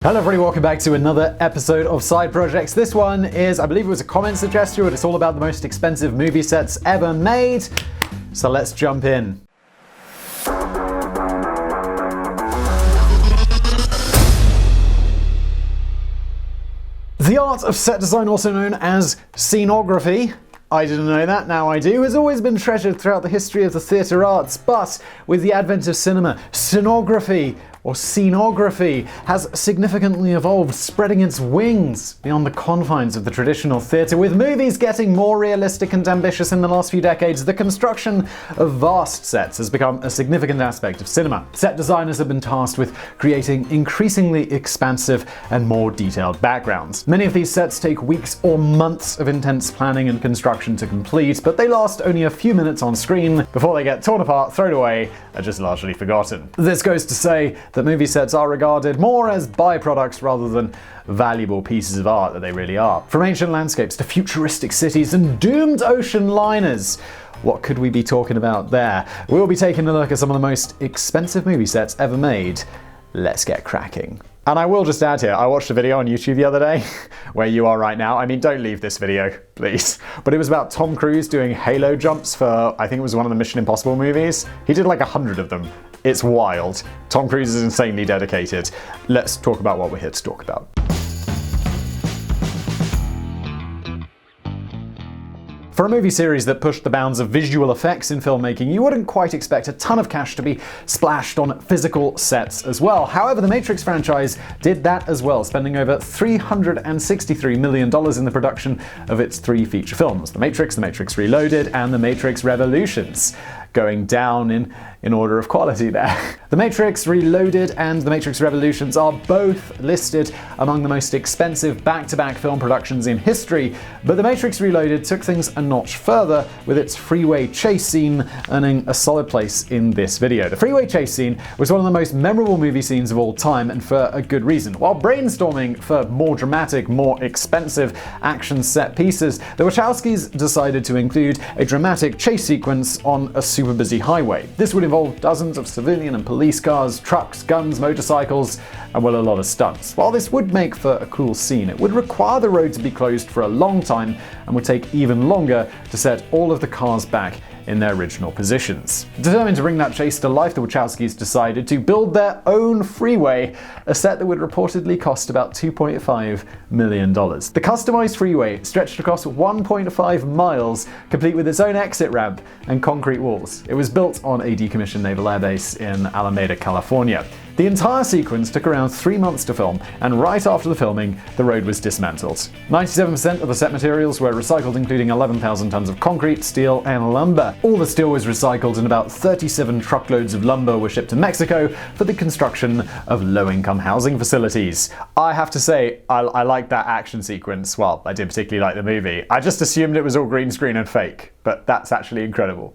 Hello everybody, welcome back to another episode of Side Projects. This one is, I believe it was a comment suggestion, but it's all about the most expensive movie sets ever made. So let's jump in. The art of set design, also known as scenography, I didn't know that, now I do, has always been treasured throughout the history of the theatre arts, but with the advent of cinema, scenography or scenography has significantly evolved, spreading its wings beyond the confines of the traditional theatre. With movies getting more realistic and ambitious in the last few decades, the construction of vast sets has become a significant aspect of cinema. Set designers have been tasked with creating increasingly expansive and more detailed backgrounds. Many of these sets take weeks or months of intense planning and construction to complete, but they last only a few minutes on screen before they get torn apart, thrown away, and just largely forgotten. This goes to say that movie sets are regarded more as byproducts rather than valuable pieces of art that they really are. From ancient landscapes to futuristic cities and doomed ocean liners, what could we be talking about there? We'll be taking a look at some of the most expensive movie sets ever made. Let's get cracking. And I will just add here, I watched a video on YouTube the other day, where you are right now. I mean, don't leave this video, please. But it was about Tom Cruise doing halo jumps for, I think it was one of the Mission Impossible movies. He did like 100 of them. It's wild. Tom Cruise is insanely dedicated. Let's talk about what we're here to talk about. For a movie series that pushed the bounds of visual effects in filmmaking, you wouldn't quite expect a ton of cash to be splashed on physical sets as well. However, the Matrix franchise did that as well, spending over $363 million in the production of its 3 feature films: The Matrix Reloaded, and The Matrix Revolutions. Going down in order of quality there. The Matrix Reloaded and The Matrix Revolutions are both listed among the most expensive back-to-back film productions in history, but The Matrix Reloaded took things a notch further, with its freeway chase scene earning a solid place in this video. The freeway chase scene was one of the most memorable movie scenes of all time, and for a good reason. While brainstorming for more dramatic, more expensive action set pieces, the Wachowskis decided to include a dramatic chase sequence on a super busy highway. This would involve dozens of civilian and police cars, trucks, guns, motorcycles, and well, a lot of stunts. While this would make for a cool scene, it would require the road to be closed for a long time and would take even longer to set all of the cars back in their original positions. Determined to bring that chase to life, the Wachowskis decided to build their own freeway, a set that would reportedly cost about $2.5 million. The customized freeway stretched across 1.5 miles, complete with its own exit ramp and concrete walls. It was built on a decommissioned naval airbase in Alameda, California. The entire sequence took around 3 months to film, and right after the filming, the road was dismantled. 97% of the set materials were recycled, including 11,000 tons of concrete, steel, and lumber. All the steel was recycled, and about 37 truckloads of lumber were shipped to Mexico for the construction of low-income housing facilities. I have to say, I like that action sequence. Well, I did particularly like the movie. I just assumed it was all green screen and fake, but that's actually incredible.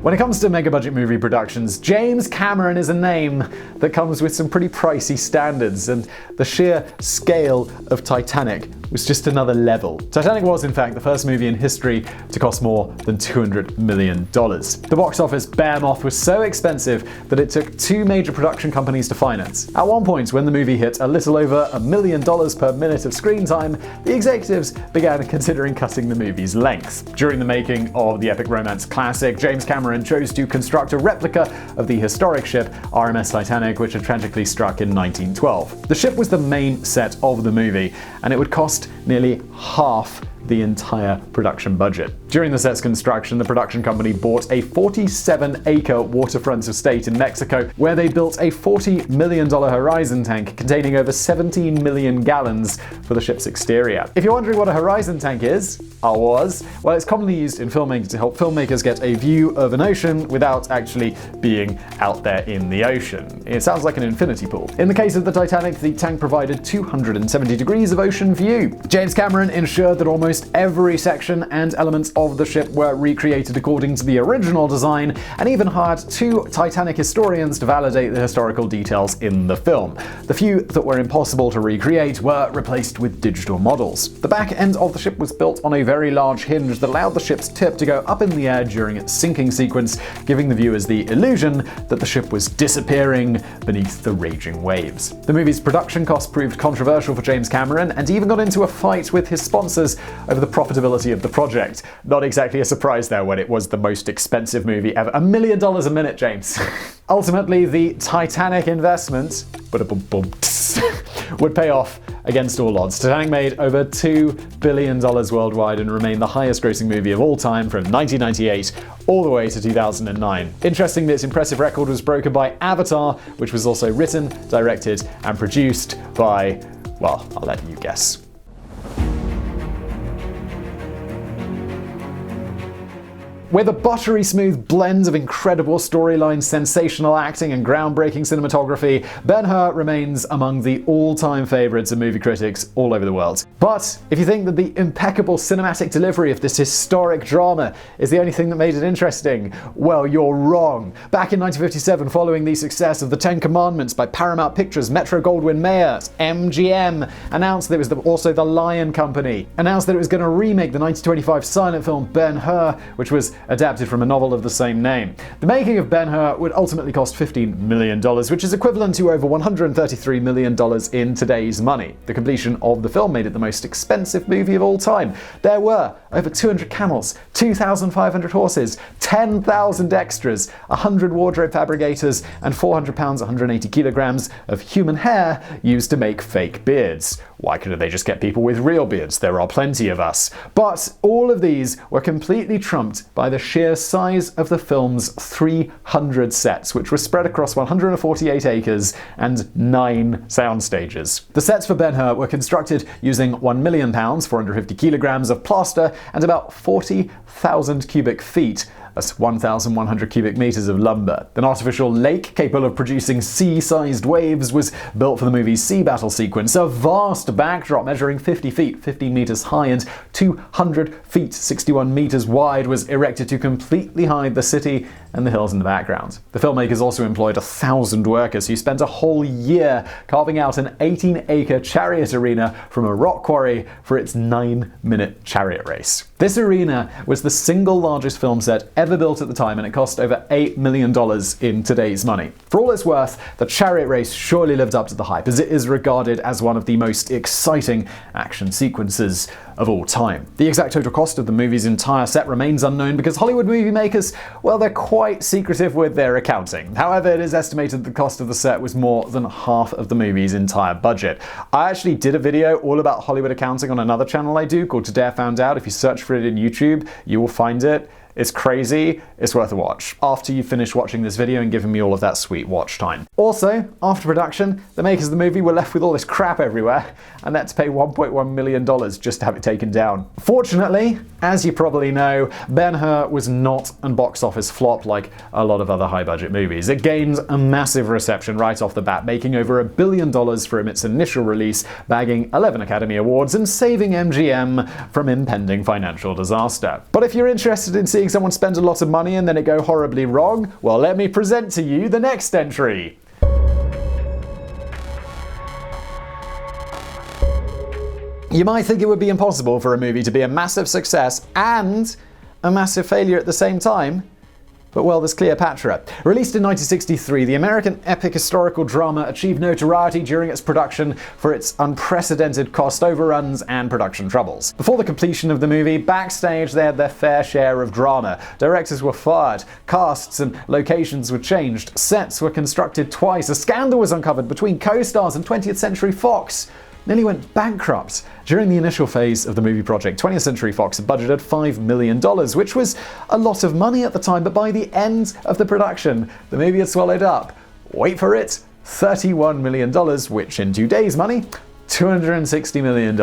When it comes to mega-budget movie productions, James Cameron is a name that comes with some pretty pricey standards, and the sheer scale of Titanic was just another level. Titanic was, in fact, the first movie in history to cost more than $200 million. The box office behemoth was so expensive that it took 2 major production companies to finance. At one point, when the movie hit a little over $1 million per minute of screen time, the executives began considering cutting the movie's length. During the making of the epic romance classic, James Cameron chose to construct a replica of the historic ship RMS Titanic, which had tragically struck in 1912. The ship was the main set of the movie, and it would cost nearly half the entire production budget. During the set's construction, the production company bought a 47-acre waterfront estate in Mexico, where they built a $40 million horizon tank containing over 17 million gallons for the ship's exterior. If you're wondering what a horizon tank is, well, it's commonly used in filmmaking to help filmmakers get a view of an ocean without actually being out there in the ocean. It sounds like an infinity pool. In the case of the Titanic, the tank provided 270 degrees of ocean view. James Cameron ensured that almost Almost every section and element of the ship were recreated according to the original design, and even hired 2 Titanic historians to validate the historical details in the film. The few that were impossible to recreate were replaced with digital models. The back end of the ship was built on a very large hinge that allowed the ship's tip to go up in the air during its sinking sequence, giving the viewers the illusion that the ship was disappearing beneath the raging waves. The movie's production costs proved controversial for James Cameron, and even got into a fight with his sponsors over the profitability of the project. Not exactly a surprise there when it was the most expensive movie ever. $1 million a minute, James. Ultimately, the Titanic investment would pay off against all odds. Titanic made over $2 billion worldwide and remained the highest-grossing movie of all time from 1998 all the way to 2009. Interesting, this impressive record was broken by Avatar, which was also written, directed, and produced by, well, I'll let you guess. With a buttery smooth blend of incredible storylines, sensational acting, and groundbreaking cinematography, Ben-Hur remains among the all-time favorites of movie critics all over the world. But if you think that the impeccable cinematic delivery of this historic drama is the only thing that made it interesting, well, you're wrong. Back in 1957, following the success of The Ten Commandments by Paramount Pictures, Metro-Goldwyn-Mayer, MGM, announced that it was also the Lion Company, announced that it was going to remake the 1925 silent film Ben-Hur, which was adapted from a novel of the same name. The making of Ben-Hur would ultimately cost $15 million, which is equivalent to over $133 million in today's money. The completion of the film made it the most expensive movie of all time. There were over 200 camels, 2,500 horses, 10,000 extras, 100 wardrobe fabricators, and 400 pounds, 180 kilograms of human hair used to make fake beards. Why couldn't they just get people with real beards? There are plenty of us. But all of these were completely trumped by the sheer size of the film's 300 sets, which were spread across 148 acres and 9 sound stages. The sets for Ben-Hur were constructed using £1 million, 450 kilograms of plaster, and about 40,000 cubic feet. That's 1,100 cubic meters of lumber. An artificial lake capable of producing sea-sized waves was built for the movie's sea battle sequence. A vast backdrop measuring 50 feet, 15 meters high, and 200 feet, 61 meters wide was erected to completely hide the city and the hills in the background. The filmmakers also employed 1,000 workers who spent a whole year carving out an 18-acre chariot arena from a rock quarry for its 9-minute chariot race. This arena was the single largest film set ever built at the time, and it cost over $8 million in today's money. For all it's worth, the chariot race surely lived up to the hype, as it is regarded as one of the most exciting action sequences of all time. The exact total cost of the movie's entire set remains unknown because Hollywood movie makers, well, they're quite secretive with their accounting. However, it is estimated the cost of the set was more than half of the movie's entire budget. I actually did a video all about Hollywood accounting on another channel I do called Today I Found Out. If you search for it in YouTube, you will find it. It's crazy, it's worth a watch, after you finish watching this video and giving me all of that sweet watch time. Also, after production, the makers of the movie were left with all this crap everywhere, and had to pay $1.1 million just to have it taken down. Fortunately, as you probably know, Ben-Hur was not a box office flop like a lot of other high-budget movies. It gained a massive reception right off the bat, making over $1 billion from its initial release, bagging 11 Academy Awards, and saving MGM from impending financial disaster. But if you're interested in seeing someone spend a lot of money and then it go horribly wrong, well, let me present to you the next entry. You might think it would be impossible for a movie to be a massive success and a massive failure at the same time. But well, there's Cleopatra. Released in 1963, the American epic historical drama achieved notoriety during its production for its unprecedented cost overruns and production troubles. Before the completion of the movie, backstage they had their fair share of drama. Directors were fired, casts and locations were changed, sets were constructed twice, a scandal was uncovered between co-stars and 20th Century Fox nearly went bankrupt. During the initial phase of the movie project, 20th Century Fox had budgeted $5 million, which was a lot of money at the time, but by the end of the production, the movie had swallowed up, wait for it, $31 million, which in today's money, $260 million.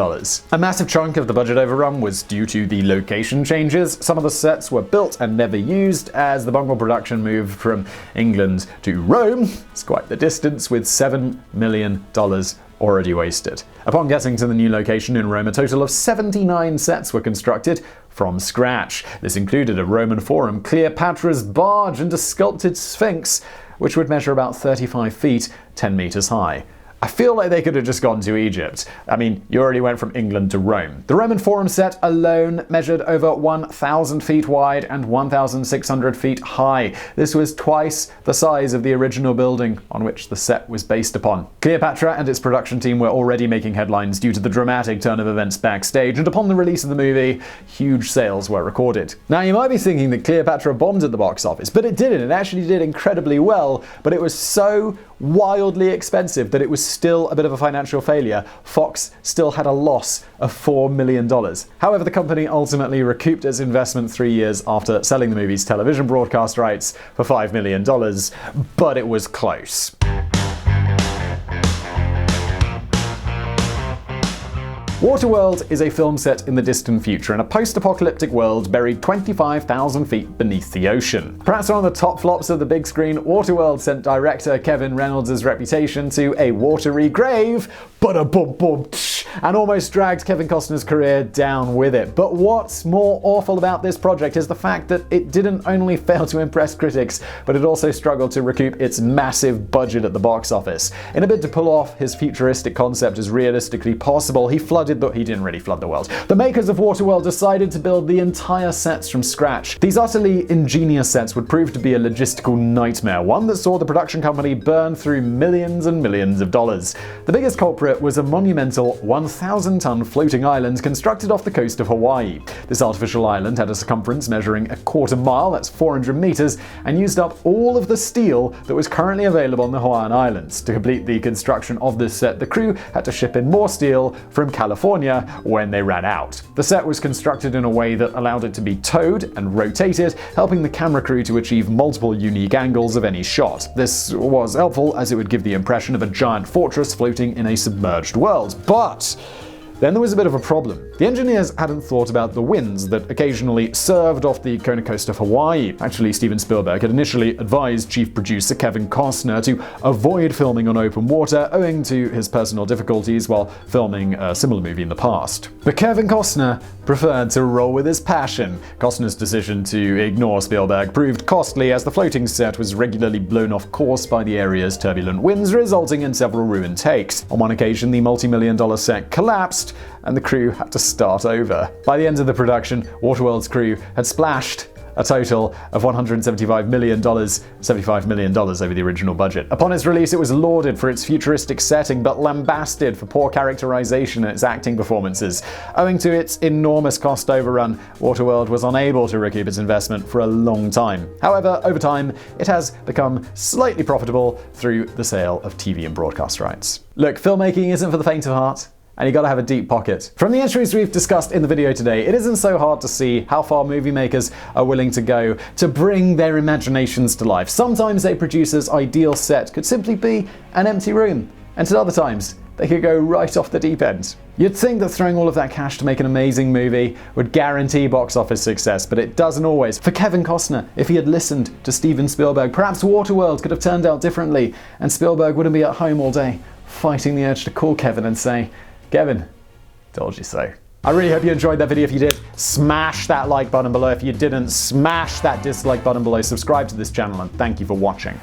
A massive chunk of the budget overrun was due to the location changes. Some of the sets were built and never used as the bungle production moved from England to Rome. It's quite the distance, with $7 million already wasted. Upon getting to the new location in Rome, a total of 79 sets were constructed from scratch. This included a Roman forum, Cleopatra's barge, and a sculpted sphinx, which would measure about 35 feet, 10 meters high. I feel like they could have just gone to Egypt. I mean, you already went from England to Rome. The Roman Forum set alone measured over 1,000 feet wide and 1,600 feet high. This was twice the size of the original building on which the set was based upon. Cleopatra and its production team were already making headlines due to the dramatic turn of events backstage, and upon the release of the movie, huge sales were recorded. Now, you might be thinking that Cleopatra bombed at the box office, but it didn't. It actually did incredibly well, but it was so wildly expensive that it was still a bit of a financial failure. Fox still had a loss of $4 million. However, the company ultimately recouped its investment 3 years after selling the movie's television broadcast rights for $5 million, but it was close. WATERWORLD is a film set in the distant future in a post-apocalyptic world buried 25,000 feet beneath the ocean. Perhaps one of the top flops of the big screen, WATERWORLD sent director Kelvin Reynolds' reputation to a watery grave, and almost dragged Kevin Costner's career down with it. But what's more awful about this project is the fact that it didn't only fail to impress critics, but it also struggled to recoup its massive budget at the box office. In a bid to pull off his futuristic concept as realistically possible, he didn't really flood the world. The makers of WATERWORLD decided to build the entire sets from scratch. These utterly ingenious sets would prove to be a logistical nightmare, one that saw the production company burn through millions and millions of dollars. The biggest culprit was a monumental 1,000-ton floating island constructed off the coast of Hawaii. This artificial island had a circumference measuring a quarter mile, that's 400 meters, and used up all of the steel that was currently available on the Hawaiian Islands. To complete the construction of this set, the crew had to ship in more steel from California when they ran out. The set was constructed in a way that allowed it to be towed and rotated, helping the camera crew to achieve multiple unique angles of any shot. This was helpful as it would give the impression of a giant fortress floating in a submerged world. But then there was a bit of a problem. The engineers hadn't thought about the winds that occasionally served off the Kona coast of Hawaii. Actually, Steven Spielberg had initially advised chief producer Kevin Costner to avoid filming on open water owing to his personal difficulties while filming a similar movie in the past. But Kevin Costner preferred to roll with his passion. Costner's decision to ignore Spielberg proved costly as the floating set was regularly blown off course by the area's turbulent winds, resulting in several ruined takes. On one occasion, the multi-million-dollar set collapsed, and the crew had to start over. By the end of the production, WATERWORLD's crew had splashed a total of $175 million, $75 million over the original budget. Upon its release, it was lauded for its futuristic setting, but lambasted for poor characterization and its acting performances. Owing to its enormous cost overrun, WATERWORLD was unable to recoup its investment for a long time. However, over time, it has become slightly profitable through the sale of TV and broadcast rights. Look, filmmaking isn't for the faint of heart, and you gotta have a deep pocket. From the entries we've discussed in the video today, it isn't so hard to see how far movie makers are willing to go to bring their imaginations to life. Sometimes a producer's ideal set could simply be an empty room, and at other times, they could go right off the deep end. You'd think that throwing all of that cash to make an amazing movie would guarantee box office success, but it doesn't always. For Kevin Costner, if he had listened to Steven Spielberg, perhaps WATERWORLD could have turned out differently, and Spielberg wouldn't be at home all day, fighting the urge to call Kevin and say, "Kevin, told you so." I really hope you enjoyed that video. If you did, smash that like button below. If you didn't, smash that dislike button below. Subscribe to this channel, and thank you for watching.